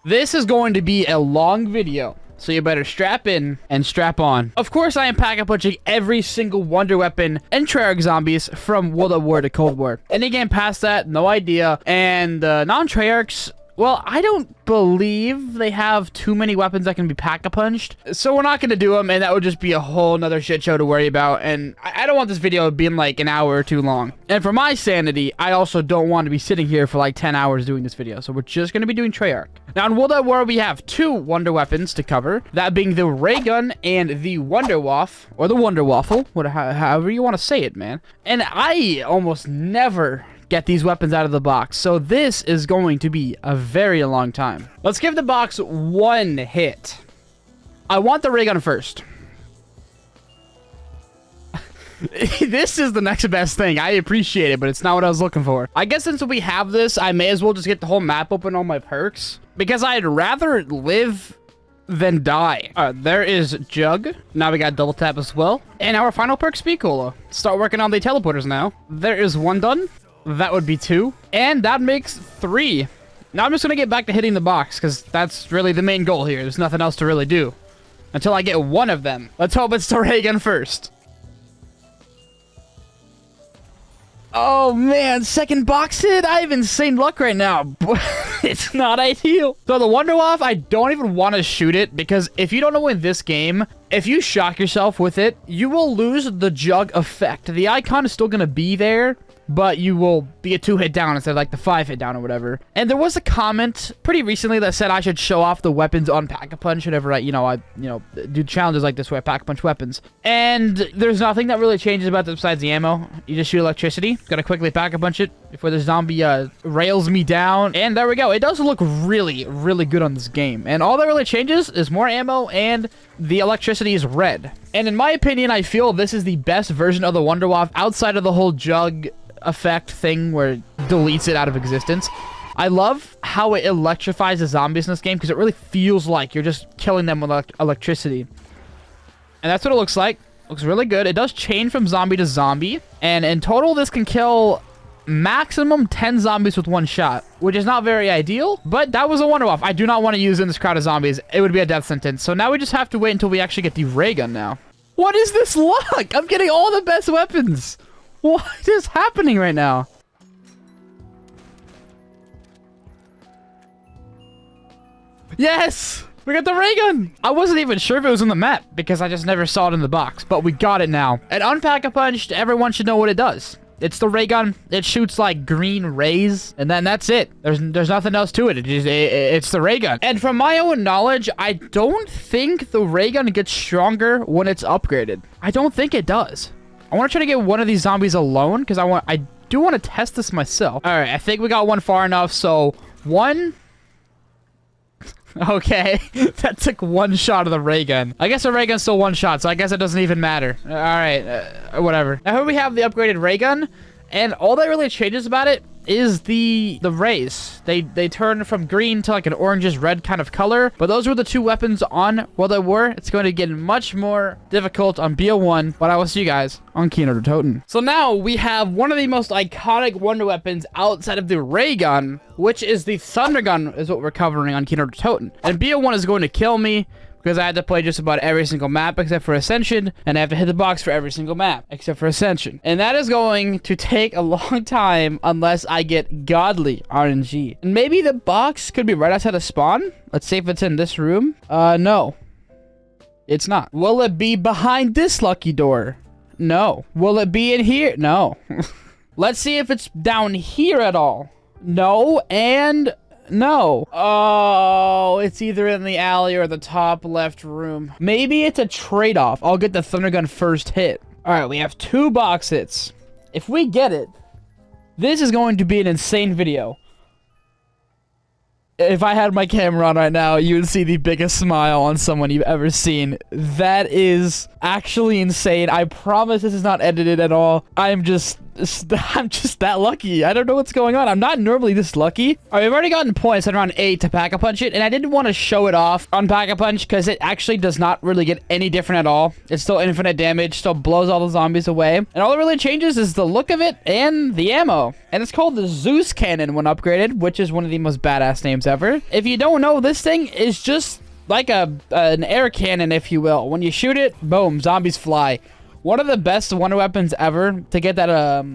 This is going to be a long video, so you better strap in and strap on. Of course, I am pack-a-punching every single wonder weapon in Treyarch Zombies from World at War to Cold War. Any game past that, no idea. And non-Treyarchs, well, I don't believe they have too many weapons that can be pack-a-punched. So we're not going to do them, and that would just be a whole nother shit show to worry about. And I don't want this video being like an hour or too long. And for my sanity, I also don't want to be sitting here for like 10 hours doing this video. So we're just going to be doing Treyarch. Now, in World at War, we have two wonder weapons to cover. That being the ray gun and the wonder waff, or the wonder waffle, however you want to say it, man. And I almost never get these weapons out of the box, so this is going to be a very long time. Let's give the box one hit. I want the ray gun first. This is the next best thing. I appreciate it, but it's not what I was looking for. I guess since we have this, I may as well just get the whole map open on my perks, because I'd rather live than die. There is Jug. Now we got double tap as well. And our final perk, Speed Cola. Start working on the teleporters now. There is one done. That would be two. And that makes three. Now I'm just going to get back to hitting the box, because that's really the main goal here. There's nothing else to really do until I get one of them. Let's hope it's the ray gun first. Oh man, second box hit. I have insane luck right now, but it's not ideal. So the Wonder Waff, I don't even want to shoot it, because if you don't know in this game, if you shock yourself with it, you will lose the Jug effect. The icon is still going to be there, but you will be a 2-hit down instead of like the 5-hit down or whatever. And there was a comment pretty recently that said I should show off the weapons on Pack-a-Punch whenever I do challenges like this where I Pack-a-Punch weapons. And there's nothing that really changes about this besides the ammo. You just shoot electricity. Gotta quickly Pack-a-Punch it before the zombie rails me down. And there we go. It does look really, really good on this game. And all that really changes is more ammo and the electricity is red. And in my opinion, I feel this is the best version of the Wonder Waff outside of the whole Jug effect thing where it deletes it out of existence. I love how it electrifies the zombies in this game, because it really feels like you're just killing them with electricity. And that's what it looks like. Looks really good. It does change from zombie to zombie, and in total this can kill maximum 10 zombies with one shot, which is not very ideal, but that was a Wonder Waff. I do not want to use it in this crowd of zombies. It would be a death sentence. So now we just have to wait until we actually get the ray gun now. What is this luck? I'm getting all the best weapons. What is happening right now? Yes! We got the ray gun! I wasn't even sure if it was in the map, because I just never saw it in the box, but we got it now. And Unpack-a-Punched, everyone should know what it does. It's the ray gun. It shoots like green rays, and then that's it. There's nothing else to it. It's the ray gun. And from my own knowledge, I don't think the ray gun gets stronger when it's upgraded. I don't think it does. I want to try to get one of these zombies alone, because I do want to test this myself. All right, I think we got one far enough. So one. Okay, that took one shot of the ray gun. I guess the ray gun's still one shot, so I guess it doesn't even matter. All right, whatever. Now here we have the upgraded ray gun, and all that really changes about it is the rays. They turn from green to like an orangish red kind of color, but those were the two weapons on World at War. It's going to get much more difficult on BO1, but I will see you guys on Keynote Toten. So now we have one of the most iconic wonder weapons outside of the ray gun, which is the thunder gun, is what we're covering on Keynote Toten. And BO1 is going to kill me, because I had to play just about every single map except for Ascension, and I have to hit the box for every single map except for Ascension. And that is going to take a long time unless I get godly RNG. And maybe the box could be right outside of spawn? Let's see if it's in this room. No. It's not. Will it be behind this lucky door? No. Will it be in here? No. Let's see if it's down here at all. No, and no. Oh, it's either in the alley or the top left room. Maybe it's a trade-off. I'll get the thunder gun first hit. All right, we have 2 box hits. If we get it, this is going to be an insane video. If I had my camera on right now, you would see the biggest smile on someone you've ever seen. That is actually insane. I promise this is not edited at all. I'm just that lucky. I don't know what's going on. I'm not normally this lucky. All right, I've already gotten points at around 8 to Pack-a-Punch it, and I didn't want to show it off on Pack-a-Punch because it actually does not really get any different at all. It's still infinite damage, still blows all the zombies away, and all that really changes is the look of it and the ammo. And it's called the Zeus Cannon when upgraded, which is one of the most badass names weapons ever. If you don't know, this thing is just like an air cannon, if you will. When you shoot it, boom, zombies fly. One of the best wonder weapons ever to get that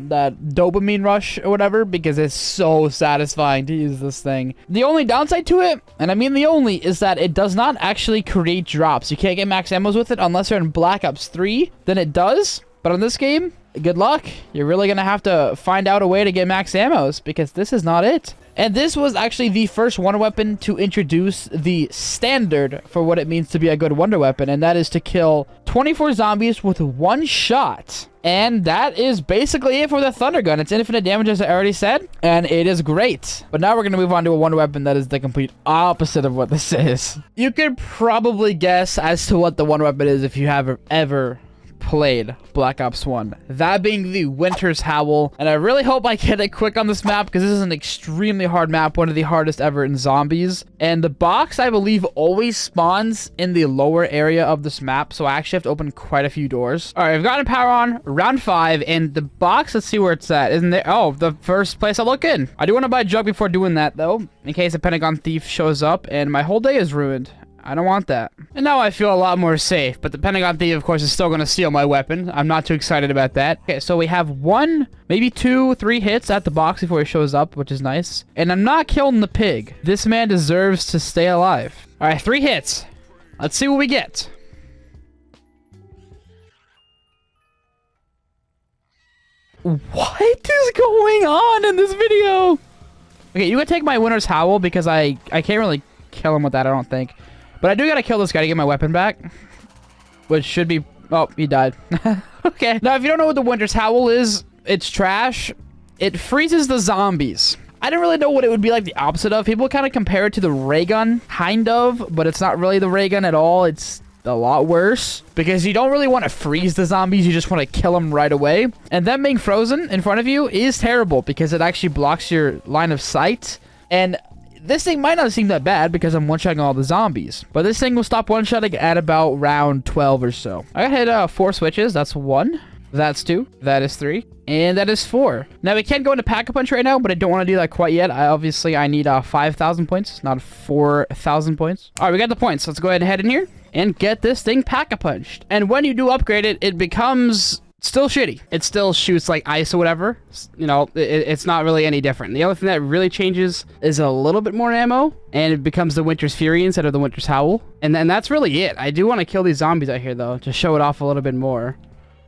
that dopamine rush or whatever, because it's so satisfying to use this thing. The only downside to it, and I mean the only, is that it does not actually create drops. You can't get max ammos with it unless you're in Black Ops 3. Then it does. But on this game, good luck. You're really going to have to find out a way to get max ammos, because this is not it. And this was actually the first wonder weapon to introduce the standard for what it means to be a good wonder weapon, and that is to kill 24 zombies with one shot. And that is basically it for the Thunder Gun. It's infinite damage, as I already said, and it is great. But now we're going to move on to a wonder weapon that is the complete opposite of what this is. You could probably guess as to what the wonder weapon is if you have ever played Black Ops 1. That being the Winter's Howl. And I really hope I get it quick on this map, because this is an extremely hard map, one of the hardest ever in zombies. And the box, I believe, always spawns in the lower area of this map, so I actually have to open quite a few doors. All right, I've gotten power on, round 5, and the box, let's see where it's at. Isn't there? Oh, the first place I look in. I do want to buy a jug before doing that, though, in case a Pentagon thief shows up and my whole day is ruined. I don't want that. And now I feel a lot more safe, but the Pentagon thief, of course, is still going to steal my weapon. I'm not too excited about that. Okay, so we have 1, maybe 2, 3 hits at the box before he shows up, which is nice. And I'm not killing the pig. This man deserves to stay alive. All right, 3 hits. Let's see what we get. What is going on in this video? Okay, you can take my Winter's Howl, because I can't really kill him with that, I don't think. But I do gotta kill this guy to get my weapon back. Which should be... Oh, he died. Okay. Now, if you don't know what the Winter's Howl is, it's trash. It freezes the zombies. I didn't really know what it would be like the opposite of. People kind of compare it to the ray gun, kind of. But it's not really the ray gun at all. It's a lot worse. Because you don't really want to freeze the zombies. You just want to kill them right away. And them being frozen in front of you is terrible, because it actually blocks your line of sight. And this thing might not seem that bad because I'm one-shotting all the zombies. But this thing will stop one-shotting at about round 12 or so. I hit 4 switches. That's 1. That's 2. That is 3. And that is 4. Now, we can't go into Pack-a-Punch right now, but I don't want to do that quite yet. Obviously, I need 5,000 points, not 4,000 points. All right, we got the points. Let's go ahead and head in here and get this thing Pack-a-Punched. And when you do upgrade it, it becomes... still shitty. It still shoots like ice or whatever. You know, it's not really any different. The only thing that really changes is a little bit more ammo, and it becomes the Winter's Fury instead of the Winter's Howl. And then that's really it. I do want to kill these zombies out here, though, to show it off a little bit more.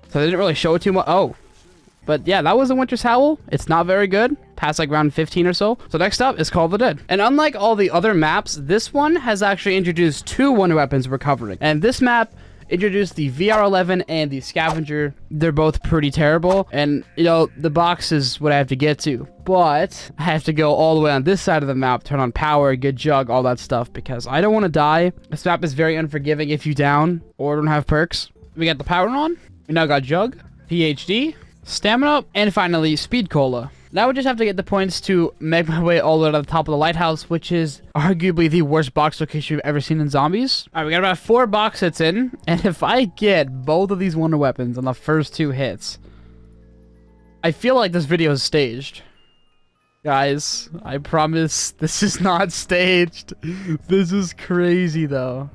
So they didn't really show it too much. Oh. But yeah, that was the Winter's Howl. It's not very good. Past like round 15 or so. So next up is Call of the Dead. And unlike all the other maps, this one has actually introduced 2 wonder weapons we're covering. And this map introduced the VR11 and the Scavenger. They're both pretty terrible, and you know, the box is what I have to get to, but I have to go all the way on this side of the map, turn on power, get jug, all that stuff, because I don't want to die. This map is very unforgiving if you down or don't have perks. We got the power on, we now got jug, PhD, stamina, and finally speed cola. Now we just have to get the points to make my way all the way to the top of the lighthouse, which is arguably the worst box location you've ever seen in zombies. All right, we got about 4 box hits in, and if I get both of these wonder weapons on the first 2 hits, I feel like this video is staged. Guys, I promise this is not staged. This is crazy, though.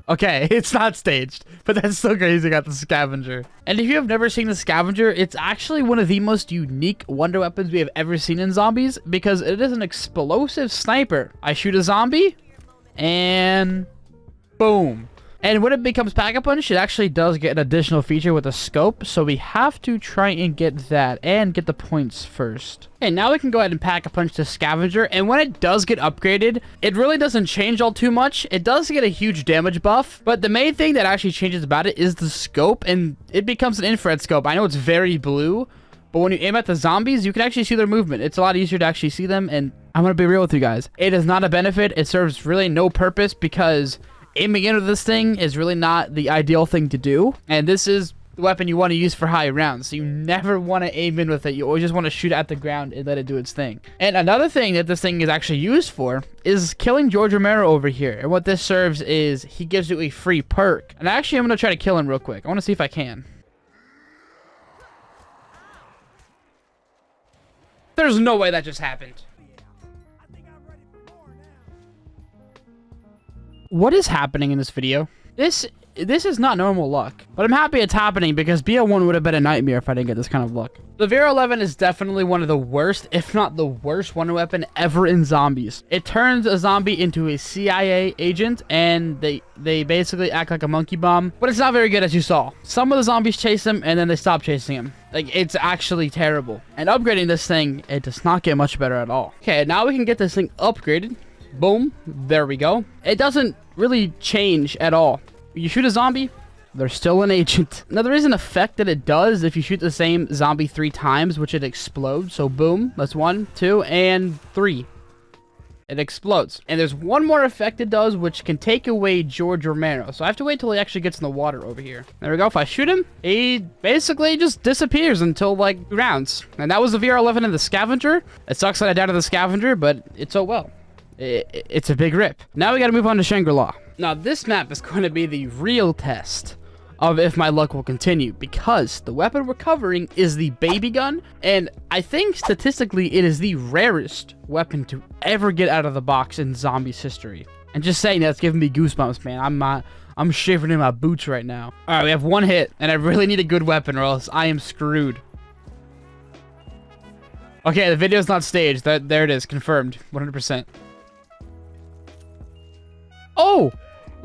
Okay, it's not staged, but that's still crazy. I got the Scavenger. And if you have never seen the Scavenger, it's actually one of the most unique wonder weapons we have ever seen in zombies, because it is an explosive sniper. I shoot a zombie, and boom. And when it becomes Pack-a-Punch, it actually does get an additional feature with a scope, so we have to try and get that, and get the points first. Okay, now we can go ahead and Pack-a-Punch the Scavenger, and when it does get upgraded, it really doesn't change all too much. It does get a huge damage buff, but the main thing that actually changes about it is the scope, and it becomes an infrared scope. I know it's very blue, but when you aim at the zombies, you can actually see their movement. It's a lot easier to actually see them, and I'm gonna be real with you guys. It is not a benefit. It serves really no purpose, because aiming into this thing is really not the ideal thing to do, and this is the weapon you want to use for high rounds, so you never want to aim in with it. You always just want to shoot at the ground and let it do its thing. And another thing that this thing is actually used for is killing George Romero over here, and what this serves is he gives you a free perk. And actually, I'm going to try to kill him real quick. I want to see if I can. There's no way that just happened. What is happening in this video? This is not normal luck, but I'm happy it's happening because BO1 would have been a nightmare if I didn't get this kind of luck. The Vera 11 is definitely one of the worst, if not the worst wonder weapon ever in zombies. It turns a zombie into a CIA agent, and they basically act like a monkey bomb, but it's not very good, as you saw. Some of the zombies chase him, and then they stop chasing him. Like, it's actually terrible. And upgrading this thing, it does not get much better at all. Okay, now we can get this thing upgraded. Boom. There we go. It doesn't really change at all. You shoot a zombie, they're still an agent. Now, there is an effect that it does if you shoot the same zombie 3 times, which it explodes. So, boom. That's 1, 2, and 3. It explodes. And there's one more effect it does, which can take away George Romero. So, I have to wait till he actually gets in the water over here. There we go. If I shoot him, he basically just disappears until, like, 2 rounds. And that was the VR-11 and the Scavenger. It sucks that I died to the Scavenger, but it's oh well. It's a big rip. Now we gotta move on to Shangri-La. Now, this map is going to be the real test of if my luck will continue, because the weapon we're covering is the baby gun, and I think statistically it is the rarest weapon to ever get out of the box in zombies history. And just saying that's giving me goosebumps, man. I'm shivering in my boots right now. All right, we have 1 hit, and I really need a good weapon or else I am screwed. Okay, the video's not staged. There it is, confirmed, 100%. Oh!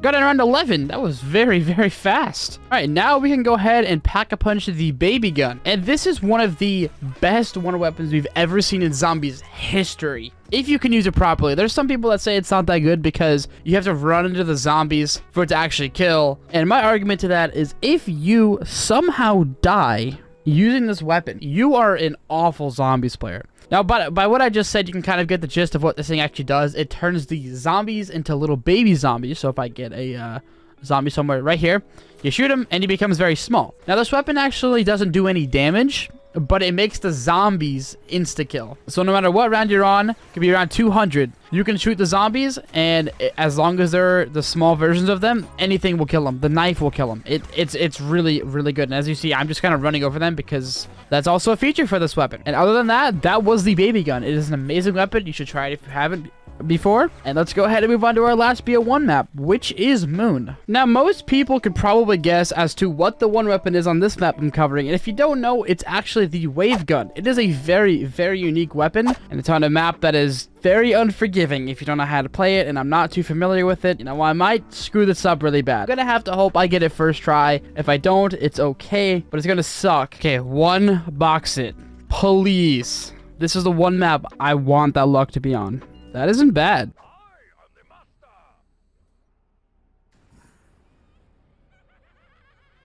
Got it around 11. That was very, very fast. All right, now we can go ahead and pack a punch the baby gun. And this is one of the best wonder weapons we've ever seen in zombies history, if you can use it properly. There's some people that say it's not that good because you have to run into the zombies for it to actually kill. And my argument to that is if you somehow die using this weapon, you are an awful zombies player. Now, by what I just said, you can kind of get the gist of what this thing actually does. It turns the zombies into little baby zombies. So if I get a zombie somewhere right here, you shoot him and he becomes very small. Now, this weapon actually doesn't do any damage, but it makes the zombies insta-kill. So no matter what round you're on, it could be around 200. You can shoot the zombies, and as long as they're the small versions of them, anything will kill them. The knife will kill them. It's really, really good. And as you see, I'm just kind of running over them because that's also a feature for this weapon. And other than that, that was the baby gun. It is an amazing weapon. You should try it if you haven't before. And let's go ahead and move on to our last BO1 map, which is Moon. Now, most people could probably guess as to what the one weapon is on this map I'm covering, and if you don't know, it's actually the wave gun. It is a very, very unique weapon, and it's on a map that is very unforgiving if you don't know how to play it, and I'm not too familiar with it. You know, I might screw this up really bad. I'm gonna have to hope I get it first try. If I don't, it's okay, but it's gonna suck. Okay, 1 box it, please. This is the one map I want that luck to be on. That isn't bad.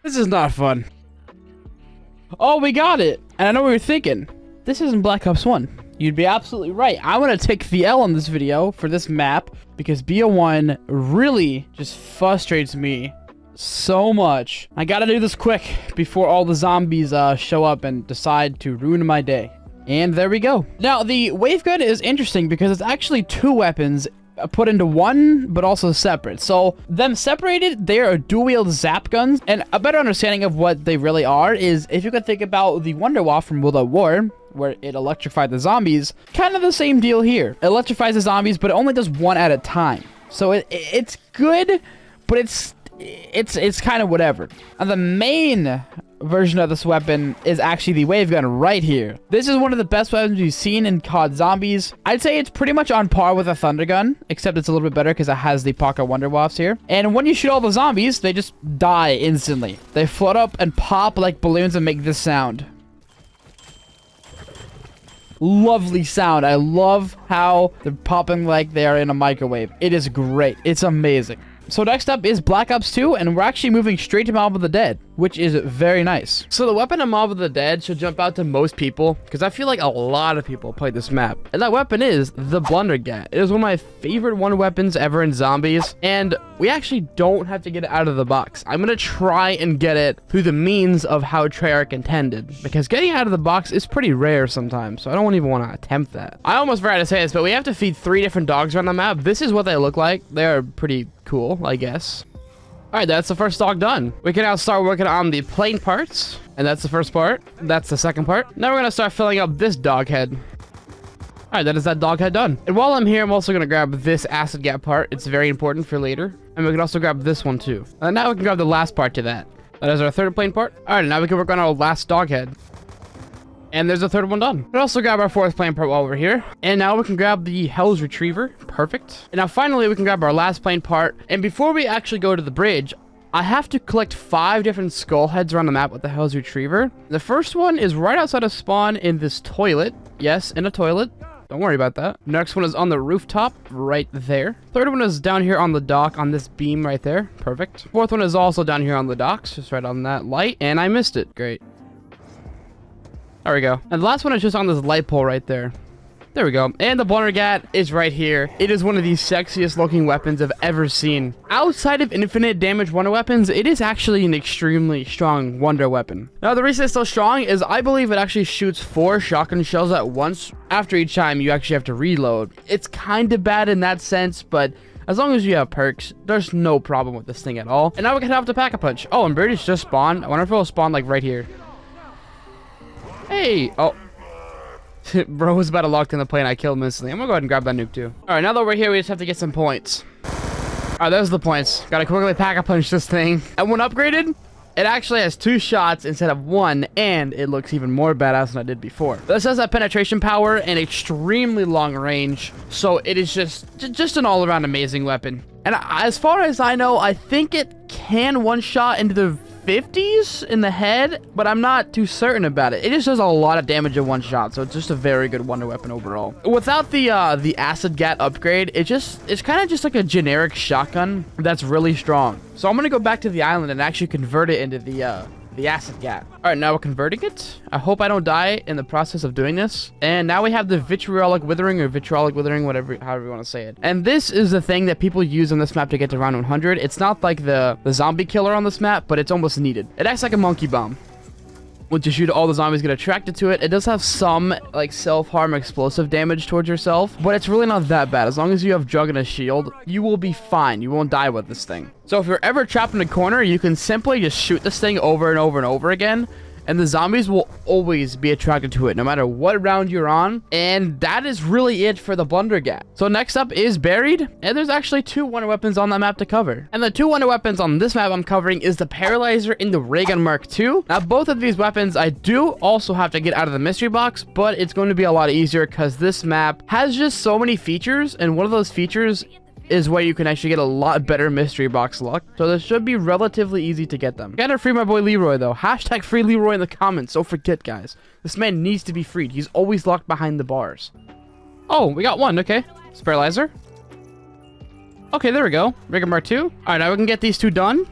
This is not fun. Oh, we got it. And I know what you're thinking. This isn't Black Ops 1. You'd be absolutely right. I want to take the L on this video for this map because BO1 really just frustrates me so much. I gotta do this quick before all the zombies show up and decide to ruin my day. And there we go. Now, the wave gun is interesting because it's actually 2 weapons put into one, but also separate. So, them separated, they are dual-wield zap guns. And a better understanding of what they really are is, if you could think about the Wonderwall from World at War, where it electrified the zombies, kind of the same deal here. It electrifies the zombies, but it only does 1 at a time. So, it's good, but it's kind of whatever. And the main version of this weapon is actually the wave gun right here. This is one of the best weapons we've seen in COD Zombies. I'd say it's pretty much on par with a thunder gun, except it's a little bit better because it has the pocket wonder wafts here. And when you shoot all the zombies, they just die instantly. They float up and pop like balloons and make this sound. Lovely sound. I love how they're popping like they are in a microwave. It is great. It's amazing. So next up is Black Ops 2, and we're actually moving straight to Mob of the Dead, which is very nice. So the weapon of Mob of the Dead should jump out to most people, because I feel like a lot of people play this map. And that weapon is the Blundergat. It is one of my favorite wonder weapons ever in zombies, and we actually don't have to get it out of the box. I'm going to try and get it through the means of how Treyarch intended, because getting it out of the box is pretty rare sometimes, so I don't even want to attempt that. I almost forgot to say this, but we have to feed 3 different dogs around the map. This is what they look like. They are pretty cool, I guess. All right, that's the first dog done. We can now start working on the plane parts, and that's the first part. That's the second part. Now we're gonna start filling up this dog head. All All right, that is that dog head done. And while I'm here, I'm also going to grab this acid gap part. It's very important for later. And we can also grab this one too. And now we can grab the last part to that. That is our third plane part. All right, now we can work on our last dog head. And there's a third one done. We'll also grab our fourth plane part while we're here. And now we can grab the Hell's Retriever. Perfect. And now finally, we can grab our last plane part. And before we actually go to the bridge, I have to collect 5 different skull heads around the map with the Hell's Retriever. The first one is right outside of spawn in this toilet. Yes, in a toilet. Don't worry about that. Next one is on the rooftop right there. Third one is down here on the dock on this beam right there. Perfect. Fourth one is also down here on the docks, just right on that light. And I missed it. Great. There we go. And the last one is just on this light pole right there. There we go. And the Blundergat is right here. It is one of the sexiest looking weapons I've ever seen. Outside of infinite damage wonder weapons, it is actually an extremely strong wonder weapon. Now, the reason it's so strong is I believe it actually shoots 4 shotgun shells at once. After each time, you actually have to reload. It's kind of bad in that sense, but as long as you have perks, there's no problem with this thing at all. And now we can have to Pack-a-Punch. Oh, and Birdie's just spawned. I wonder if it'll spawn like right here. Hey! Oh. Bro was about to lock in the plane. I killed him instantly. I'm gonna go ahead and grab that nuke too. Alright, now that we're here, we just have to get some points. Alright, there's the points. Gotta quickly Pack-a-Punch this thing. And when upgraded, it actually has 2 shots instead of 1, and it looks even more badass than I did before. This has that penetration power and extremely long range, so it is just an all-around amazing weapon. And as far as I know, I think it can one-shot into the 50s in the head, but I'm not too certain about it. It just does a lot of damage in one shot, so it's just a very good wonder weapon overall. Without the acid gat upgrade, it's kind of just like a generic shotgun that's really strong. So I'm gonna go back to the island and actually convert it into the acid gat. All right, now we're converting it. I hope I don't die in the process of doing this. And now we have the vitriolic withering, or vitriolic withering, whatever, however you want to say it. And this is the thing that people use on this map to get to round 100. It's not like the zombie killer on this map, but it's almost needed. It acts like a monkey bomb. Once you shoot, all the zombies get attracted to it. It does have some like self-harm explosive damage towards yourself, but it's really not that bad. As long as you have Jug and a shield, you will be fine. You won't die with this thing. So if you're ever trapped in a corner, you can simply just shoot this thing over and over and over again, and the zombies will always be attracted to it, no matter what round you're on. And that is really it for the Blundergat. So next up is Buried, and there's actually 2 wonder weapons on that map to cover. And the 2 wonder weapons on this map I'm covering is the Paralyzer and the Ray Gun Mark II. Now, both of these weapons I do also have to get out of the mystery box, but it's going to be a lot easier because this map has just so many features, and one of those features is where you can actually get a lot better mystery box luck. So this should be relatively easy to get them. Gotta free my boy Leroy though. Hashtag free Leroy in the comments. Don't forget, guys. This man needs to be freed. He's always locked behind the bars. Oh, we got one. Okay. Paralyzer. Okay, there we go. Ray Gun Mark II. All right, now we can get these 2 done.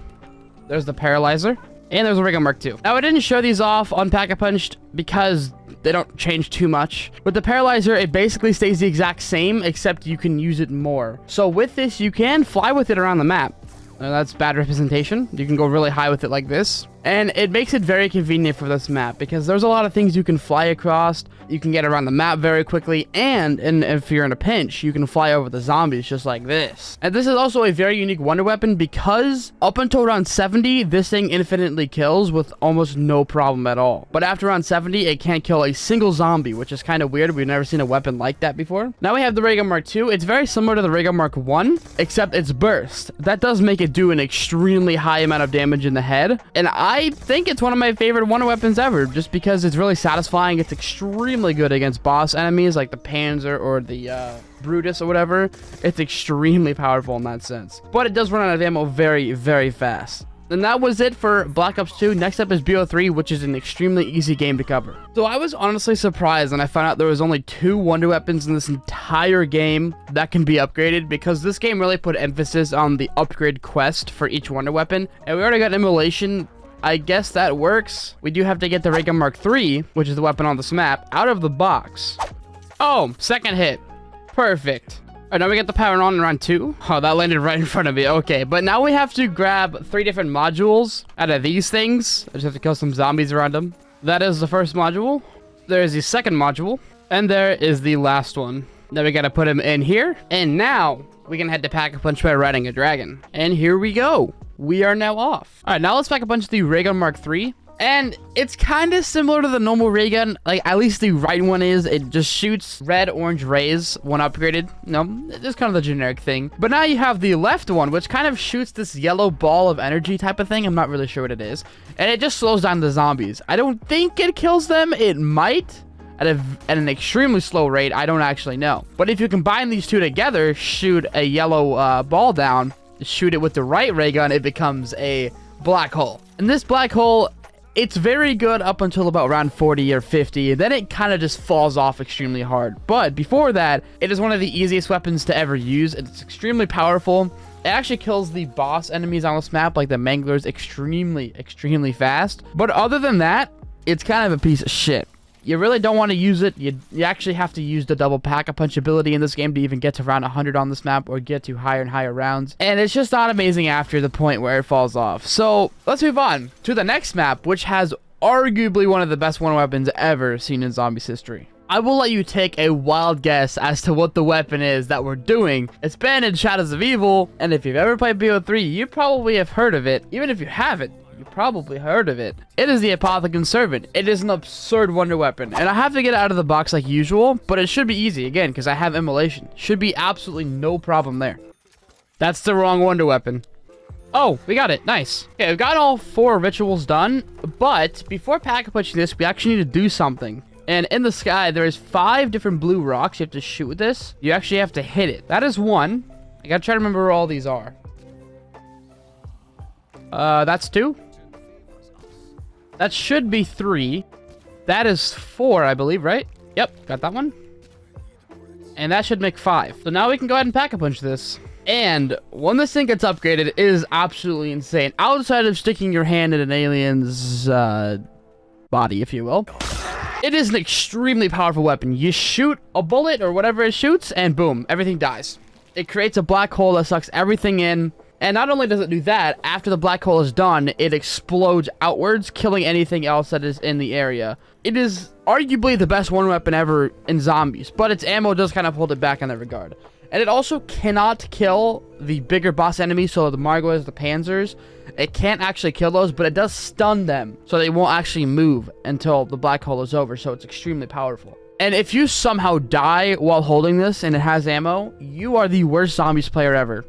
There's the Paralyzer. And there's a Ray Gun Mark II. Now, I didn't show these off on Pack-a-Punched because they don't change too much. With the Paralyzer, it basically stays the exact same, except you can use it more. So with this, you can fly with it around the map. That's bad representation. You can go really high with it like this. And it makes it very convenient for this map because there's a lot of things you can fly across. You can get around the map very quickly, and if you're in a pinch, you can fly over the zombies just like this. And this is also a very unique wonder weapon because up until round 70, this thing infinitely kills with almost no problem at all. But after round 70, it can't kill a single zombie, which is kind of weird. We've never seen a weapon like that before. Now we have the Ray Gun Mark II. It's very similar to the Ray Gun Mark I, except it's burst. That does make it do an extremely high amount of damage in the head. And I think it's one of my favorite wonder weapons ever, just because it's really satisfying. It's extremely good against boss enemies like the Panzer or the Brutus or whatever. It's extremely powerful in that sense. But it does run out of ammo very, very fast. And that was it for Black Ops 2. Next up is BO3, which is an extremely easy game to cover. So I was honestly surprised when I found out there was only 2 wonder weapons in this entire game that can be upgraded, because this game really put emphasis on the upgrade quest for each wonder weapon. And we already got Immolation. I guess that works. We do have to get the Ray Gun Mark III, which is the weapon on this map, out of the box. Oh, second hit. Perfect. All right, now we get the power on in round 2. Oh, that landed right in front of me. Okay, but now we have to grab 3 different modules out of these things. I just have to kill some zombies around them. That is the first module. There is the second module. And there is the last one. Now we gotta put him in here. And now we can head to Pack-a-Punch by riding a dragon. And here we go. We are now off. All right, now let's Pack-a-Punch the Ray Gun Mark III. And it's kind of similar to the normal ray gun. Like, at least the right one is. It just shoots red, orange rays when upgraded. No, it's kind of the generic thing. But now you have the left one, which kind of shoots this yellow ball of energy type of thing. I'm not really sure what it is. And it just slows down the zombies. I don't think it kills them. It might. At an extremely slow rate. I don't actually know. But if you combine these two together, shoot a yellow ball down, shoot it with the right ray gun, it becomes a black hole. And this black hole, it's very good up until about round 40 or 50. Then it kind of just falls off extremely hard. But before that, it is one of the easiest weapons to ever use. It's extremely powerful. It actually kills the boss enemies on this map, like the manglers, extremely fast. But other than that, it's kind of a piece of shit. You really don't want to use it. You actually have to use the double pack-a-punch ability in this game to even get to round 100 on this map or get to higher and higher rounds. And it's just not amazing after the point where it falls off. So let's move on to the next map, which has arguably one of the best one weapons ever seen in Zombies history. I will let you take a wild guess as to what the weapon is that we're doing. It's been in Shadows of Evil, and if you've ever played BO3, you probably have heard of it. Even if you haven't, you probably heard of it. It is the Apothicon Servant. It is an absurd wonder weapon, and I have to get it out of the box like usual, but it should be easy, again, because I have immolation. Should be absolutely no problem there. That's the wrong wonder weapon. Oh, we got it. Nice. Okay, we've got all 4 rituals done, but before pack-a-punching this, we actually need to do something. And in the sky, there's 5 different blue rocks you have to shoot with this. You actually have to hit it. That is 1. I gotta try to remember where all these are. That's 2. That should be 3. That is 4, I believe, right? Yep, got that one. And that should make 5. So now we can go ahead and pack-a-punch this. And when this thing gets upgraded, it is absolutely insane. Outside of sticking your hand in an alien's body, if you will. It is an extremely powerful weapon. You shoot a bullet or whatever it shoots, and boom, everything dies. It creates a black hole that sucks everything in. And not only does it do that, after the black hole is done, it explodes outwards, killing anything else that is in the area. It is arguably the best one weapon ever in Zombies, but its ammo does kind of hold it back in that regard. And it also cannot kill the bigger boss enemies, so the Margwas, the Panzers. It can't actually kill those, but it does stun them, so they won't actually move until the black hole is over, so it's extremely powerful. And if you somehow die while holding this and it has ammo, you are the worst Zombies player ever.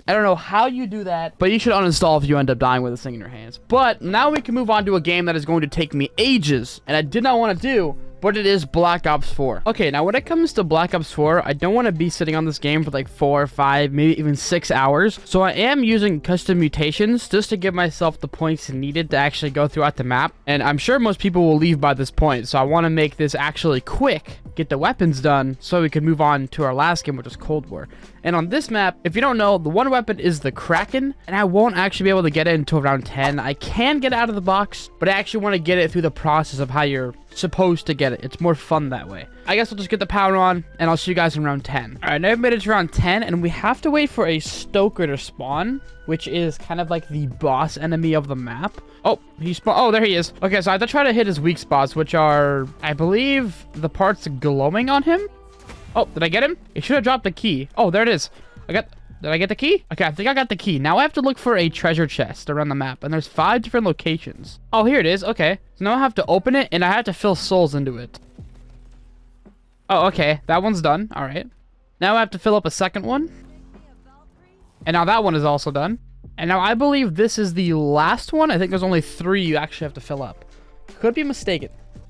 I don't know how you do that, but you should uninstall if you end up dying with this thing in your hands. But now we can move on to a game that is going to take me ages, and I did not want to do, but it is Black Ops 4. Okay, now when it comes to Black Ops 4, I don't want to be sitting on this game for like 4 or 5, maybe even 6 hours. So I am using custom mutations just to give myself the points needed to actually go throughout the map. And I'm sure most people will leave by this point, so I want to make this actually quick, get the weapons done, so we can move on to our last game, which is Cold War. And on this map, if you don't know, the one weapon is the Kraken, and I won't actually be able to get it until round 10. I can get it out of the box, but I actually want to get it through the process of how you're supposed to get it. It's more fun that way. I guess I'll just get the power on, and I'll see you guys in round 10. All right, now I've made it to round 10, and we have to wait for a Stoker to spawn, which is kind of like the boss enemy of the map. Oh, he spawned. Oh, there he is. Okay, so I have to try to hit his weak spots, which are, I believe, the parts glowing on him. Oh, did I get him? He should have dropped the key. Oh, there it is. Did I get the key? Okay, I think I got the key. Now I have to look for a treasure chest around the map, and there's 5 different locations. Oh, here it is. Okay. So now I have to open it, and I have to fill souls into it. Oh, okay. That one's done. All right. Now I have to fill up a second one. And now that one is also done. And now I believe this is the last one. I think there's only 3 you actually have to fill up. Could be mistaken.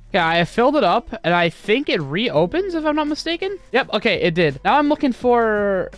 Okay, I have filled it up, and I think it reopens, if I'm not mistaken. Yep, okay, it did. Now I'm looking for...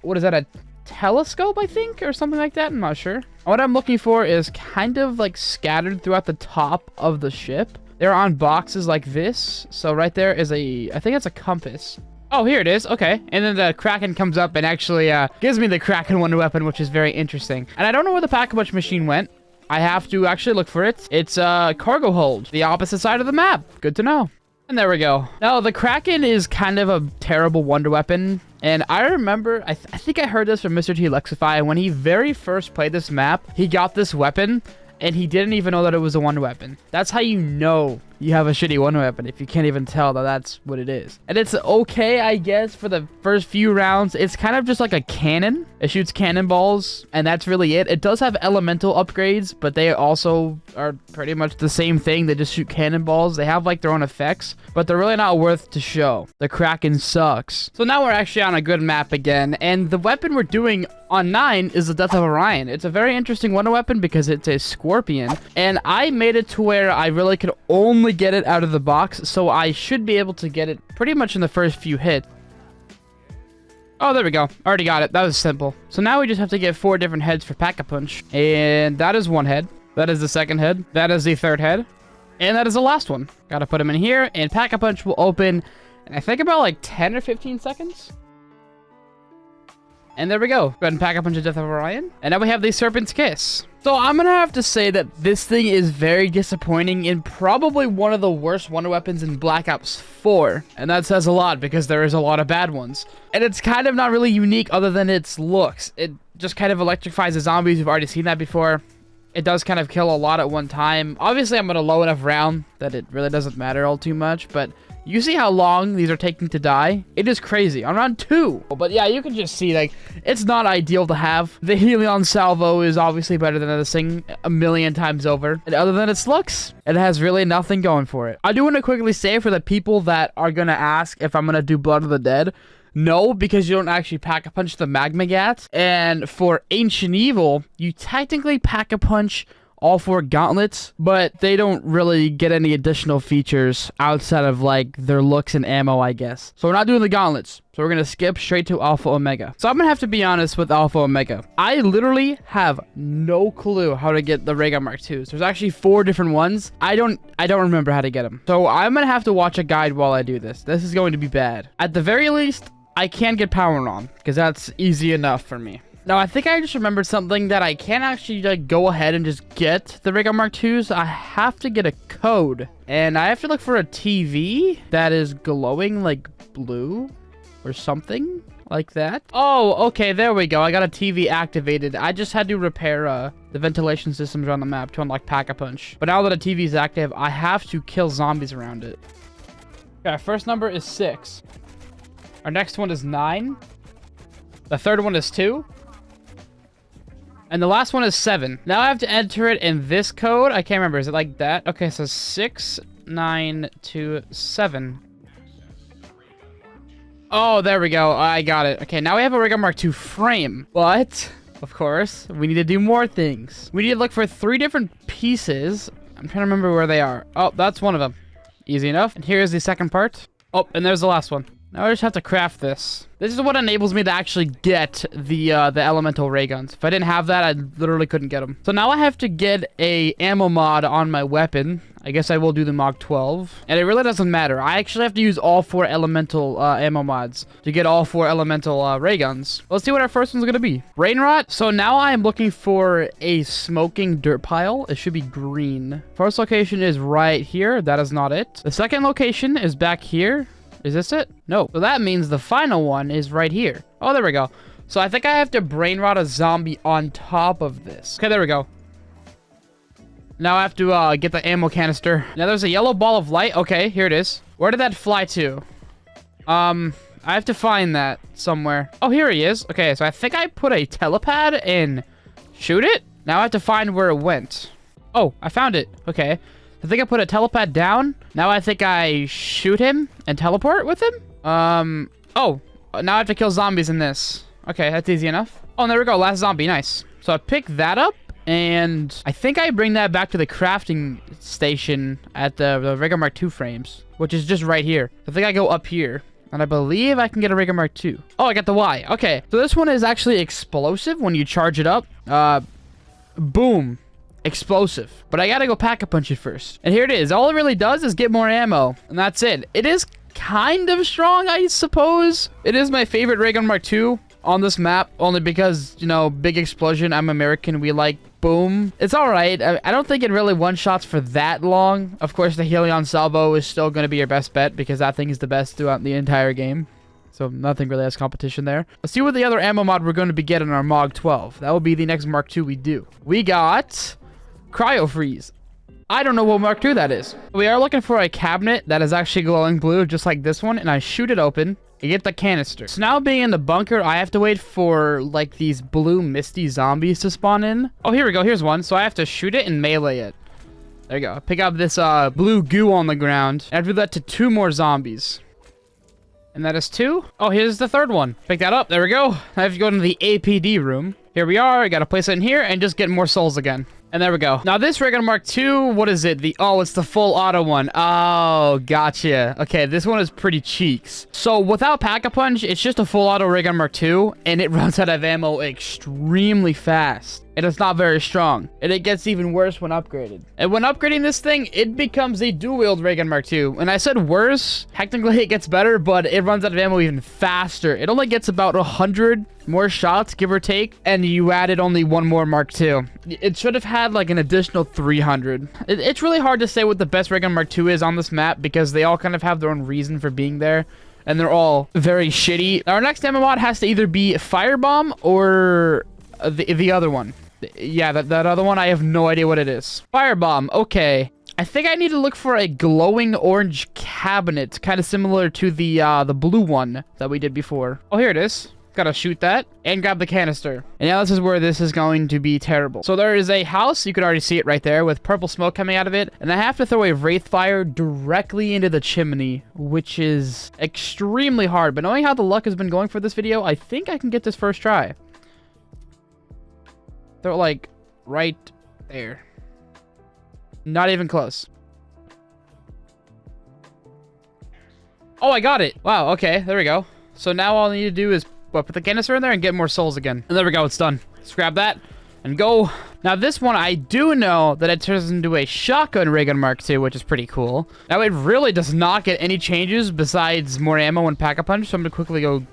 What is that, a telescope, I think, or something like that? I'm not sure. What I'm looking for is kind of like scattered throughout the top of the ship. They're on boxes like this. So right there is a, I think it's a compass. Oh, here it is. Okay. And then the Kraken comes up and actually gives me the Kraken wonder weapon, which is very interesting. And I don't know where the pack-a-punch machine went. I have to actually look for it. It's a cargo hold, the opposite side of the map. Good to know. And there we go. Now, the Kraken is kind of a terrible wonder weapon. And I remember, I think I heard this from Mr. T Lexify. When he very first played this map, he got this weapon, and he didn't even know that it was a wonder weapon. That's how you know you have a shitty one weapon if you can't even tell that that's what it is. And it's okay, I guess, for the first few rounds. It's kind of just like a cannon. It shoots cannonballs, and that's really it. It does have elemental upgrades, but they also are pretty much the same thing. They just shoot cannonballs. They have like their own effects, but they're really not worth to show. The Kraken sucks. So now we're actually on a good map again, and the weapon we're doing on 9 is the Death of Orion. It's a very interesting wonder weapon because it's a scorpion, and I made it to where I really could only get it out of the box, so I should be able to get it pretty much in the first few hits. Oh, there we go. Already got it. That was simple. So now we just have to get 4 different heads for Pack-a-Punch, and that is 1 head. That is the 2nd head. That is the 3rd head, and that is the last one. Gotta put them in here, and Pack-a-Punch will open in I think about like 10 or 15 seconds. And there we go. Go ahead and Pack-a-Punch of Death of Orion. And now we have the Serpent's Kiss. So I'm going to have to say that this thing is very disappointing and probably one of the worst wonder weapons in Black Ops 4. And that says a lot because there is a lot of bad ones. And it's kind of not really unique other than its looks. It just kind of electrifies the zombies. We've already seen that before. It does kind of kill a lot at one time. Obviously, I'm going to low enough round that it really doesn't matter all too much, but you see how long these are taking to die? It is crazy. On round 2. But yeah, you can just see, like, it's not ideal to have. The Helion Salvo is obviously better than this thing a million times over. And other than its looks, it has really nothing going for it. I do want to quickly say for the people that are going to ask if I'm going to do Blood of the Dead, no, because you don't actually Pack-a-Punch the Magma Gats. And for Ancient Evil, you technically Pack-a-Punch all 4 gauntlets, but they don't really get any additional features outside of like their looks and ammo, I guess. So we're not doing the gauntlets. So we're going to skip straight to Alpha Omega. So I'm going to have to be honest with Alpha Omega. I literally have no clue how to get the Ray Gun Mark IIs. There's actually 4 different ones. I don't remember how to get them. So I'm going to have to watch a guide while I do this. This is going to be bad. At the very least, I can get Power On because that's easy enough for me. Now, I think I just remembered something that I can't actually like go ahead and just get the Ray Gun Mark IIs. I have to get a code, and I have to look for a TV that is glowing like blue or something like that. Oh, okay, there we go. I got a TV activated. I just had to repair the ventilation systems around the map to unlock Pack-a-Punch. But now that a TV is active, I have to kill zombies around it. Okay, our first number is 6. Our next one is 9. The third one is 2. And the last one is 7. Now I have to enter it in this code. I can't remember. Is it like that? Okay, so 6927. Oh, there we go. I got it. Okay, now we have a Ray Gun Mark II frame. But, of course, we need to do more things. We need to look for 3 different pieces. I'm trying to remember where they are. Oh, that's one of them. Easy enough. And here's the second part. Oh, and there's the last one. Now I just have to craft this. This is what enables me to actually get the elemental ray guns. If I didn't have that, I literally couldn't get them. So now I have to get a ammo mod on my weapon. I guess I will do the Mach 12. And it really doesn't matter. I actually have to use all 4 elemental ammo mods to get all 4 elemental ray guns. Let's see what our first one's going to be. Brain Rot. So now I am looking for a smoking dirt pile. It should be green. First location is right here. That is not it. The second location is back here. Is this it? No. So that means the final one is right here. Oh, there we go. So I think I have to brain rot a zombie on top of this. Okay, there we go. Now I have to get the ammo canister. Now there's a yellow ball of light. Okay, here it is. Where did that fly to? I have to find that somewhere. Oh, here he is. Okay, so I think I put a telepad and shoot it. Now I have to find where it went. Oh, I found it. Okay. I think I put a telepad down. Now I think I shoot him and teleport with him. Oh, now I have to kill zombies in this. Okay, that's easy enough. Oh, and there we go. Last zombie. Nice. So I pick that up, and I think I bring that back to the crafting station at the Ray Gun Mark II frames, which is just right here. I think I go up here, and I believe I can get a Ray Gun Mark II. Oh, I got the Y. Okay, so this one is actually explosive when you charge it up. Boom. Explosive. But I gotta go Pack-a-Punch it first. And here it is. All it really does is get more ammo. And that's it. It is kind of strong, I suppose. It is my favorite Ray Gun Mark II on this map. Only because, you know, big explosion. I'm American. We like boom. It's alright. I don't think it really one-shots for that long. Of course, the Helion Salvo is still going to be your best bet because that thing is the best throughout the entire game. So nothing really has competition there. Let's see what the other ammo mod we're going to be getting on our Mog 12. That will be the next Mark II we do. We got Cryo Freeze. I don't know what Mark II that is. We are looking for a cabinet that is actually glowing blue, just like this one, and I shoot it open. You get the canister. So now being in the bunker, I have to wait for like these blue misty zombies to spawn in. Oh, here we go. Here's one. So I have to shoot it and melee it. There you go. Pick up this blue goo on the ground. And I do that to 2 more zombies. And that is 2. Oh, here's the 3rd one. Pick that up. There we go. I have to go into the APD room. Here we are. I got to place it in here and just get more souls again. And there we go. Now this ray gun Mark II, what is it? It's the full auto one. Oh, gotcha. Okay, this one is pretty cheeks. So without Pack-a-Punch, it's just a full auto ray gun Mark II, and it runs out of ammo extremely fast. And it's not very strong. And it gets even worse when upgraded. And when upgrading this thing, it becomes a dual-wield ray gun Mark II. And I said worse. Technically, it gets better, but it runs out of ammo even faster. It only gets about 100 more shots, give or take, and you added only 1 more Mark II. It should have had like an additional 300. It's really hard to say what the best ray gun Mark II is on this map because they all kind of have their own reason for being there. And they're all very shitty. Our next ammo mod has to either be Firebomb or the other one. Yeah, that other one, I have no idea what it is. Firebomb, okay. I think I need to look for a glowing orange cabinet, kind of similar to the blue one that we did before. Oh, here it is. Gotta shoot that and grab the canister. And now this is where this is going to be terrible. So there is a house, you could already see it right there, with purple smoke coming out of it. And I have to throw a wraith fire directly into the chimney, which is extremely hard. But knowing how the luck has been going for this video, I think I can get this first try. Throw it like right there. Not even close. Oh, I got it. Wow, okay, there we go. So now all I need to do is put the canister in there and get more souls again. And there we go, it's done. Let's grab that and go. Now this one, I do know that it turns into a shotgun ray gun Mark II, which is pretty cool. Now it really does not get any changes besides more ammo and Pack-a-Punch, so I'm gonna quickly go,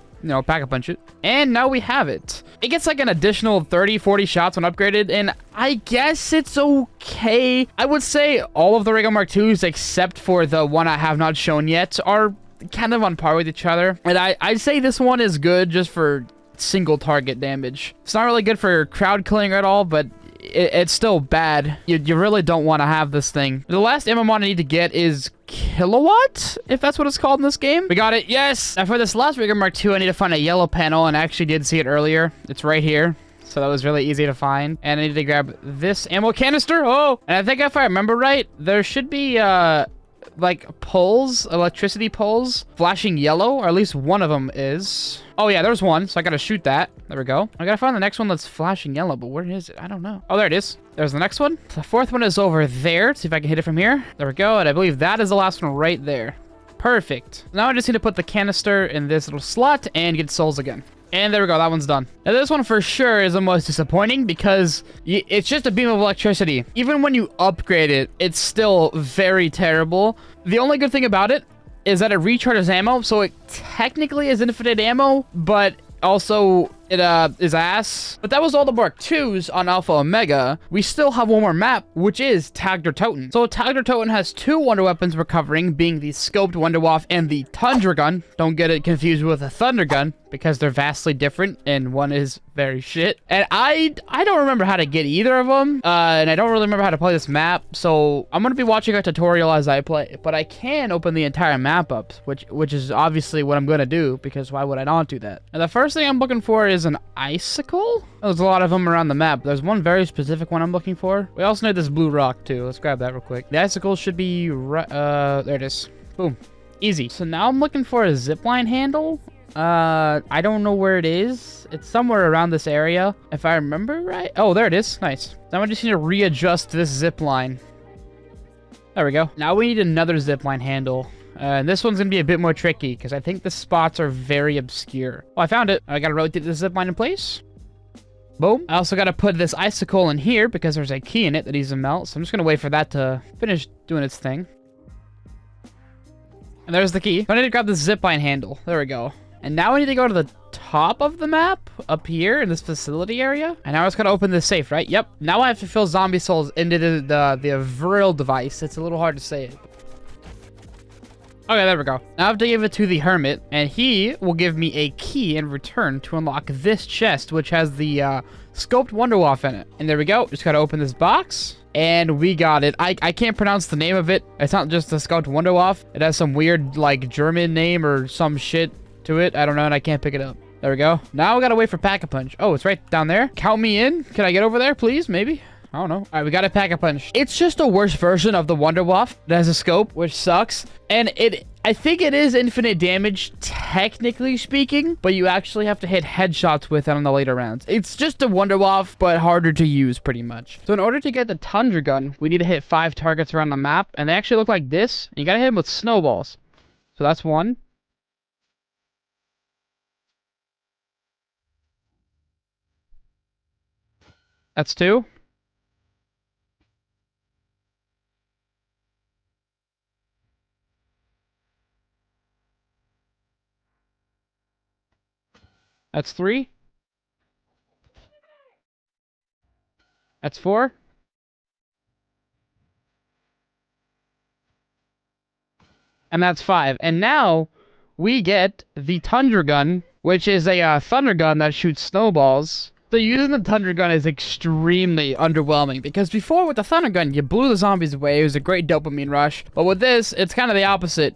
Pack-a-Punch it. And now we have it. It gets like an additional 30, 40 shots when upgraded, and I guess it's okay. I would say all of the ray gun Mark IIs, except for the one I have not shown yet, are kind of on par with each other. And I'd say this one is good just for single target damage. It's not really good for crowd killing at all, but it's still bad. You really don't want to have this thing. The last ammo mod I need to get is Kilowatt, if that's what it's called in this game. We got it, yes! Now for this last ray gun Mark II, I need to find a yellow panel, and I actually did see it earlier. It's right here. So that was really easy to find. And I need to grab this ammo canister. Oh! And I think if I remember right, there should be, like poles, electricity poles, flashing yellow, or at least one of them is. Oh yeah, there's one, so I gotta shoot that. There we go. I gotta find the next one that's flashing yellow, but where is it? I don't know. Oh, there it is. There's the next one. The 4th one is over there. Let's see if I can hit it from here. There we go, and I believe that is the last one right there. Perfect. Now I just need to put the canister in this little slot and get souls again. And there we go, that one's done. Now this one for sure is the most disappointing because it's just a beam of electricity. Even when you upgrade it, it's still very terrible. The only good thing about it is that it recharges ammo, so it technically is infinite ammo, but also it is ass. But that was all the Mark IIs on Alpha Omega. We still have one more map, which is Tagged or Toten. So Tagged or Toten has 2 wonder weapons we're covering, being the Scoped Wonder Waff and the Tundra Gun. Don't get it confused with a Thunder Gun, because they're vastly different, and one is very shit. And I don't remember how to get either of them, and I don't really remember how to play this map, so I'm gonna be watching a tutorial as I play. But I can open the entire map up, which is obviously what I'm gonna do, because why would I not do that? And the first thing I'm looking for is an icicle. There's a lot of them around the map. There's one very specific one I'm looking for. We also need this blue rock too. Let's grab that real quick. The icicle should be right, there it is. Boom. Easy. So now I'm looking for a zipline handle. I don't know where it is. It's somewhere around this area, if I remember right. Oh, there it is. Nice. Now I just need to readjust this zip line. There we go. Now we need another zipline handle. And this one's gonna be a bit more tricky because I think the spots are very obscure. Oh, I found it. I gotta rotate the zipline in place. Boom. I also gotta put this icicle in here because there's a key in it that needs to melt. So I'm just gonna wait for that to finish doing its thing. And there's the key. I need to grab the zipline handle. There we go. And now I need to go to the top of the map, up here in this facility area. And now I just gotta open this safe, right? Yep. Now I have to fill zombie souls into the Vril device. It's a little hard to say it. Okay, there we go. Now I have to give it to the hermit, and he will give me a key in return to unlock this chest, which has the scoped Wonderwaff in it. And there we go. Just gotta open this box. And we got it. I can't pronounce the name of it. It's not just the scoped Wonderwaff. It has some weird, like, German name or some shit to it. I don't know, and I can't pick it up. There we go. Now we gotta wait for Pack-a-Punch. Oh, it's right down there. Count me in. Can I get over there, please? Maybe? I don't know. All right, we got a Pack-a-Punch. It's just a worse version of the Wonderwaff. It has a scope, which sucks. And I think it is infinite damage, technically speaking, but you actually have to hit headshots with it on the later rounds. It's just a Wonderwaff, but harder to use, pretty much. So in order to get the Tundra Gun, we need to hit 5 targets around the map, and they actually look like this. And you gotta hit them with snowballs. So that's 1. That's 2. That's 3. That's 4. And that's 5. And now we get the Tundra Gun, which is a Thunder Gun that shoots snowballs. So using the Thunder Gun is extremely underwhelming, because before with the Thunder Gun, you blew the zombies away. It was a great dopamine rush. But with this, it's kind of the opposite.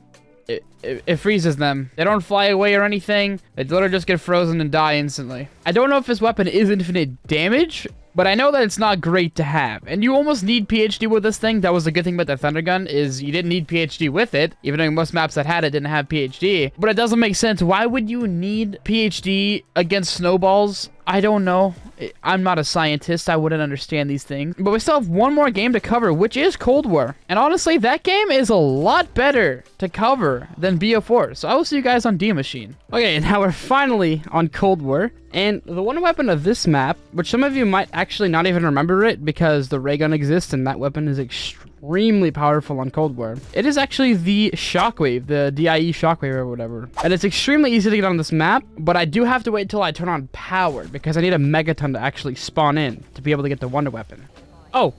It freezes them. They don't fly away or anything. They literally just get frozen and die instantly. I don't know if this weapon is infinite damage, but I know that it's not great to have. And you almost need PhD with this thing. That was the good thing about the Thunder Gun, is you didn't need PhD with it, even though most maps that had it didn't have PhD. But it doesn't make sense. Why would you need PhD against snowballs? I don't know. I'm not a scientist. I wouldn't understand these things. But we still have one more game to cover, which is Cold War. And honestly, that game is a lot better to cover than BO4. So I will see you guys on D Machine. Okay, now we're finally on Cold War. And the one weapon of this map, which some of you might actually not even remember it because the ray gun exists and that weapon is extremely powerful on Cold War. It is actually the Shockwave, the DIE Shockwave or whatever. And it's extremely easy to get on this map, but I do have to wait until I turn on power because I need a Megaton to actually spawn in to be able to get the Wonder Weapon. Oh,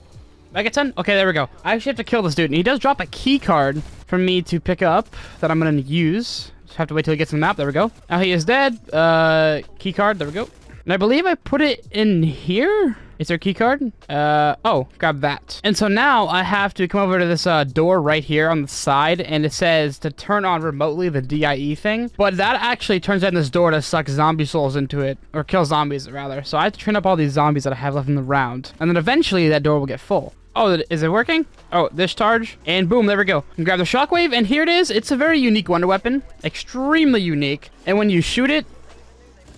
Megaton? Okay, there we go. I actually have to kill this dude, and he does drop a key card for me to pick up that I'm going to use. Just have to wait till he gets in the map. There we go. Now he is dead. Key card. There we go. And I believe I put it in here. Is there a key card? Oh, grab that. And so now I have to come over to this door right here on the side, and it says to turn on remotely the DIE thing. But that actually turns on this door to suck zombie souls into it, or kill zombies rather. So I have to turn up all these zombies that I have left in the round, and then eventually that door will get full. Oh, is it working? Oh, discharge. And boom, there we go. And grab the Shockwave, and here it is. It's a very unique Wonder Weapon. Extremely unique. And when you shoot it,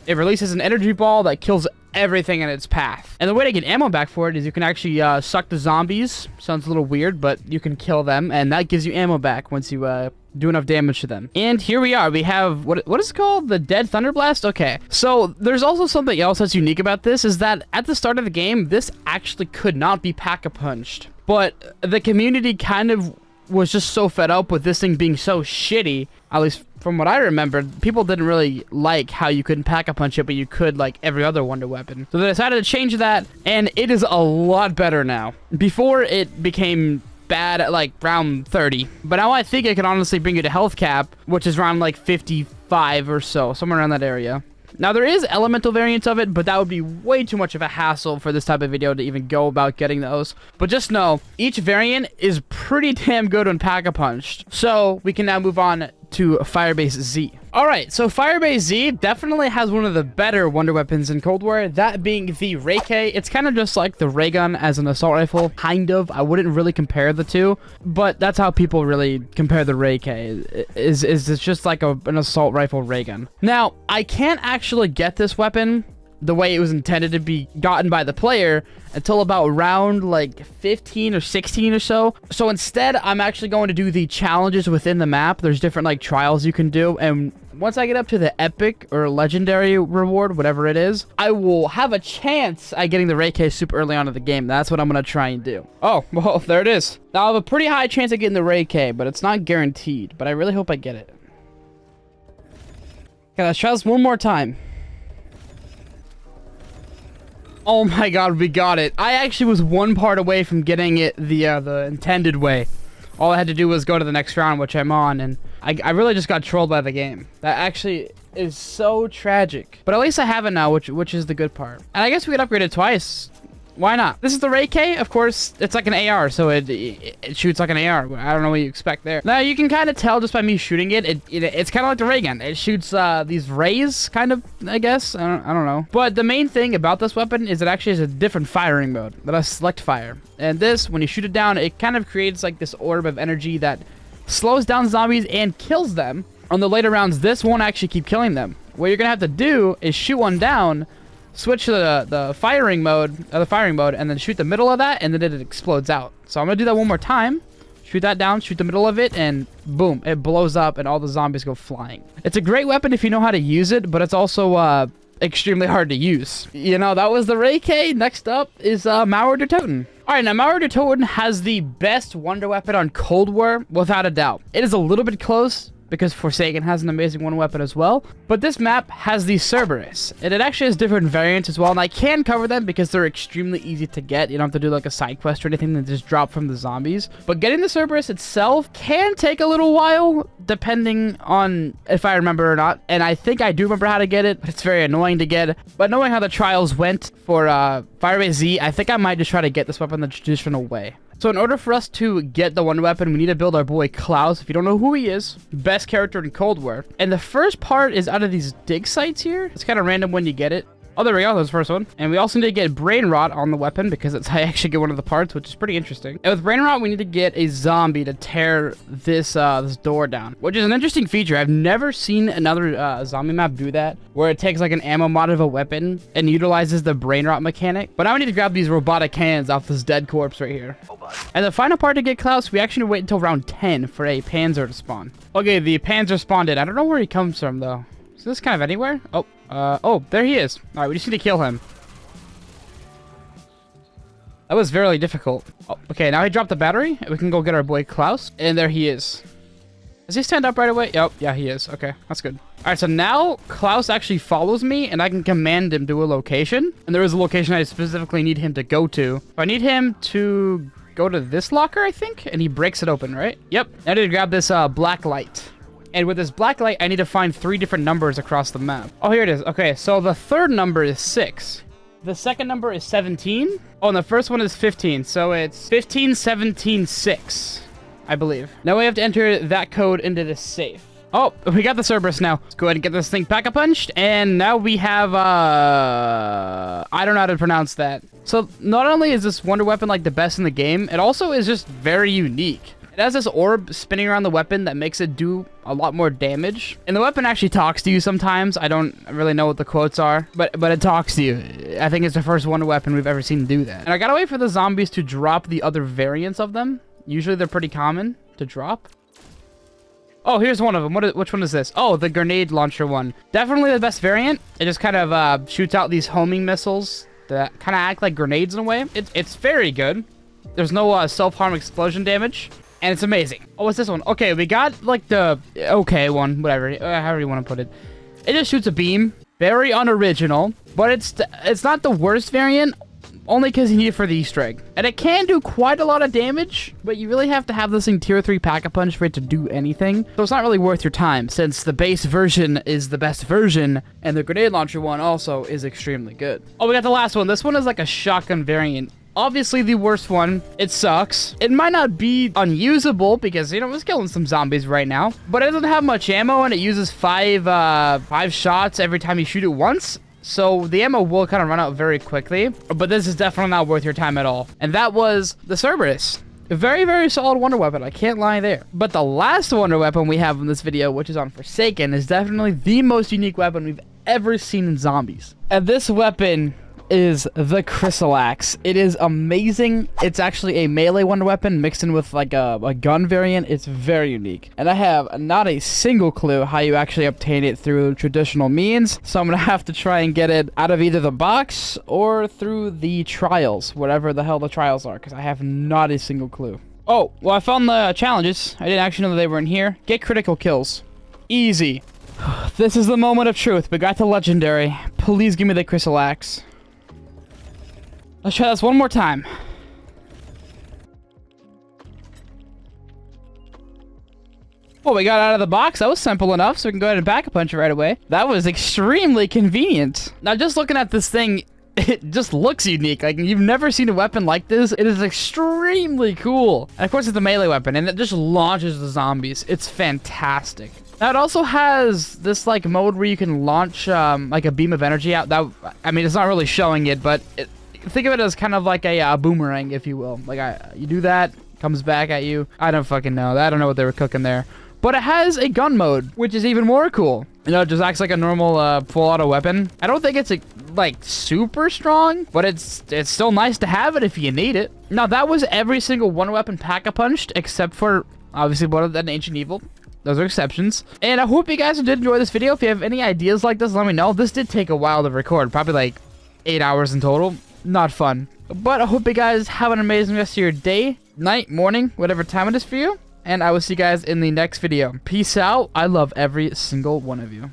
it releases an energy ball that kills everything in its path. And the way to get ammo back for it is you can actually suck the zombies. Sounds a little weird, but you can kill them, and that gives you ammo back once you do enough damage to them. And here we are. We have, what is it called? The Dead Thunderblast? Okay. So there's also something else that's unique about this, is that at the start of the game, this actually could not be pack-a-punched. But the community kind of was just so fed up with this thing being so shitty, at least from what I remember, people didn't really like how you couldn't pack-a-punch it, but you could like every other Wonder Weapon. So they decided to change that, and it is a lot better now. Before, it became bad at like round 30, but now I think it can honestly bring you to health cap, which is around like 55 or so, somewhere around that area. Now, there is elemental variants of it, but that would be way too much of a hassle for this type of video to even go about getting those. But just know, each variant is pretty damn good when pack-a-punched. So we can now move on to Firebase Z. Alright, so Firebase Z definitely has one of the better Wonder Weapons in Cold War, that being the Ray K. It's kind of just like the ray gun as an assault rifle, kind of. I wouldn't really compare the two, but that's how people really compare the Ray K, is it's just like an assault rifle ray gun. Now, I can't actually get this weapon the way it was intended to be gotten by the player until about round like 15 or 16 or so. So instead, I'm actually going to do the challenges within the map. There's different like trials you can do, and once I get up to the epic or legendary reward, whatever it is, I will have a chance at getting the Ray K super early on in the game. That's what I'm going to try and do. Oh, well, there it is. Now, I have a pretty high chance of getting the Ray K, but it's not guaranteed. But I really hope I get it. Okay, let's try this one more time. Oh my god, we got it. I actually was one part away from getting it the intended way. All I had to do was go to the next round, which I'm on, and I really just got trolled by the game. That actually is so tragic. But at least I have it now, which is the good part. And I guess we could upgrade it twice. Why not? This is the Ray K. Of course, it's like an AR, so it shoots like an AR. I don't know what you expect there. Now, you can kind of tell just by me shooting it. It's kind of like the ray gun. It shoots these rays, kind of, I guess. I don't know. But the main thing about this weapon is it actually has a different firing mode that has select fire. And this, when you shoot it down, it kind of creates like this orb of energy that slows down zombies and kills them. On the later rounds, this won't actually keep killing them. What you're going to have to do is shoot one down, switch to the firing mode, and then shoot the middle of that, and then it explodes out. So I'm gonna do that one more time. Shoot that down, shoot the middle of it, and boom, it blows up, and all the zombies go flying. It's a great weapon if you know how to use it, but it's also extremely hard to use. You know, that was the Ray K. Next up is Mauer der Toten. All right, now Mauer der Toten has the best wonder weapon on Cold War, without a doubt. It is a little bit close, because Forsaken has an amazing one weapon as well. But this map has the Cerberus, and it actually has different variants as well, and I can cover them because they're extremely easy to get. You don't have to do like a side quest or anything that just drop from the zombies. But getting the Cerberus itself can take a little while, depending on if I remember or not. And I think I do remember how to get it, but it's very annoying to get. But knowing how the trials went for Firebase Z, I think I might just try to get this weapon the traditional way. So in order for us to get the wonder weapon, we need to build our boy Klaus. If you don't know who he is, best character in Cold War. And the first part is out of these dig sites here. It's kind of random when you get it. Oh, there we go. That's the first one. And we also need to get brain rot on the weapon because it's how I actually get one of the parts, which is pretty interesting. And with brain rot, we need to get a zombie to tear this this door down, which is an interesting feature. I've never seen another zombie map do that, where it takes like an ammo mod of a weapon and utilizes the brain rot mechanic. But now we need to grab these robotic hands off this dead corpse right here. And the final part to get Klaus, we actually wait until round 10 for a Panzer to spawn. Okay, the Panzer spawned in. I don't know where he comes from though. Is this kind of anywhere? Oh, there he is. All right, we just need to kill him. That was very difficult. Oh, okay, now he dropped the battery. We can go get our boy Klaus. And there he is. Does he stand up right away? Yep, yeah, he is. Okay, that's good. All right, so now Klaus actually follows me, and I can command him to a location. And there is a location I specifically need him to go to. I need him to go to this locker, I think, and he breaks it open, right? Yep. I need to grab this black light. And with this black light, I need to find 3 different numbers across the map. Oh, here it is. Okay, so the third number is 6. The second number is 17. Oh, and the first one is 15. So it's 15, 17, 6, I believe. Now we have to enter that code into this safe. Oh, we got the Cerberus now. Let's go ahead and get this thing pack-a-punched. And now we have, I don't know how to pronounce that. So not only is this wonder weapon like the best in the game, it also is just very unique. It has this orb spinning around the weapon that makes it do a lot more damage. And the weapon actually talks to you sometimes. I don't really know what the quotes are, but it talks to you. I think it's the first wonder weapon we've ever seen do that. And I gotta wait for the zombies to drop the other variants of them. Usually they're pretty common to drop. Oh, here's one of them. Which one is this? Oh, the grenade launcher one. Definitely the best variant. It just kind of shoots out these homing missiles that kind of act like grenades in a way. It's very good. There's no self-harm explosion damage. And it's amazing. Oh, what's this one? Okay, we got like the okay one, whatever, however you want to put it. It just shoots a beam. Very unoriginal, but it's not the worst variant, only because you need it for the Easter egg. And it can do quite a lot of damage, but you really have to have this thing tier 3 pack-a-punch for it to do anything. So it's not really worth your time, since the base version is the best version, and the grenade launcher one also is extremely good. Oh, we got the last one. This one is like a shotgun variant. Obviously the worst one. It sucks. It might not be unusable because, you know, it's killing some zombies right now. But it doesn't have much ammo and it uses five shots every time you shoot it once. So the ammo will kind of run out very quickly. But this is definitely not worth your time at all. And that was the Cerberus. A very, very solid wonder weapon. I can't lie there. But the last wonder weapon we have in this video, which is on Forsaken, is definitely the most unique weapon we've ever seen in zombies. And this weapon is the Crystal Axe. It is amazing. It's actually a melee wonder weapon mixed in with like a gun variant. It's very unique. And I have not a single clue how you actually obtain it through traditional means. So I'm gonna have to try and get it out of either the box or through the trials, whatever the hell the trials are, because I have not a single clue. Oh, well, I found the challenges. I didn't actually know that they were in here. Get critical kills. Easy. This is the moment of truth. We got the legendary. Please give me the Crystal Axe. Let's try this one more time. Well, we got out of the box. That was simple enough, so we can go ahead and pack-a-punch it right away. That was extremely convenient. Now, just looking at this thing, it just looks unique. Like, you've never seen a weapon like this. It is extremely cool. And of course, it's a melee weapon, and it just launches the zombies. It's fantastic. Now, it also has this, like, mode where you can launch, like, a beam of energy out. That, I mean, it's not really showing it, but think of it as kind of like a boomerang, if you will. Like, you do that, comes back at you. I don't fucking know. I don't know what they were cooking there. But it has a gun mode, which is even more cool. You know, it just acts like a normal full auto weapon. I don't think it's like super strong, but it's still nice to have it if you need it. Now, that was every single one weapon pack-a-punched, except for obviously one of that Ancient Evil. Those are exceptions. And I hope you guys did enjoy this video. If you have any ideas like this, let me know. This did take a while to record, probably like 8 hours in total. Not fun. But I hope you guys have an amazing rest of your day, night, morning, whatever time it is for you. And I will see you guys in the next video. Peace out. I love every single one of you.